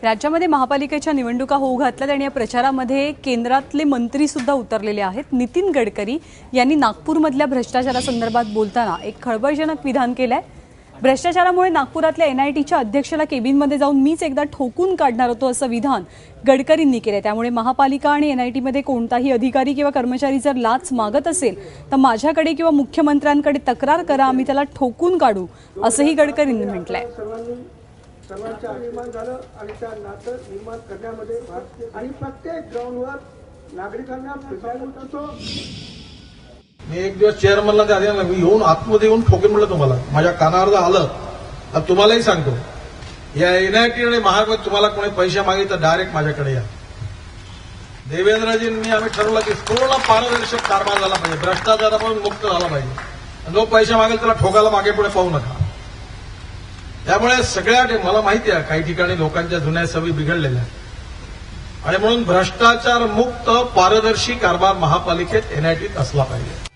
राज्यामध्ये महापालिकेच्या निवडणुका होऊ घातल्यात आणि या प्रचारामध्ये केंद्रातले मंत्री सुद्धा उतरलेले आहेत। नितीन गडकरी यांनी नागपूरमधल्या भ्रष्टाचारासंदर्भात बोलताना एक खळबळजनक विधान केलंय। भ्रष्टाचारामुळे नागपुरातल्या एनआयटीच्या अध्यक्षाला केबिनमध्ये जाऊन मीच एकदा ठोकून काढणार होतो असं विधान गडकरींनी केलंय। त्यामुळे महापालिका आणि एनआयटीमध्ये कोणताही अधिकारी किंवा कर्मचारी जर लाच मागत असेल तर माझ्याकडे किंवा मुख्यमंत्र्यांकडे तक्रार करा, आम्ही त्याला ठोकून काढू असंही गडकरींनी म्हटलंय। सर्वांचं अभिमान झालं आणि त्या नातं निर्माण करण्यामध्ये आणि प्रत्येक ग्राउंडवर नागरिकांना प्रजागृत होतो। मी एक दिवस चेअरमनला द्या मी येऊन आतमध्ये येऊन ठोकेन म्हटलं तुम्हाला माझ्या कानावर आलं तर तुम्हालाही सांगतो या एनआयटी आणि महापालिकेत तुम्हाला कोणी पैसे मागितले तर डायरेक्ट माझ्याकडे या। देवेंद्रजींनी आम्ही ठरवलं की पूर्ण पारदर्शक कारभार झाला पाहिजे, भ्रष्टाचारापासून मुक्त झाला पाहिजे। जो पैसे मागेल त्याला ठोकायला मागे पुढे पाहू नका। त्यामुळे सगळ्या मला माहिती आहे काही ठिकाणी लोकांच्या जुन्या सवयी बिघडलेल्या आणि म्हणून भ्रष्टाचार मुक्त पारदर्शी कारभार महापालिकेत एनआयटीत असला पाहिजे।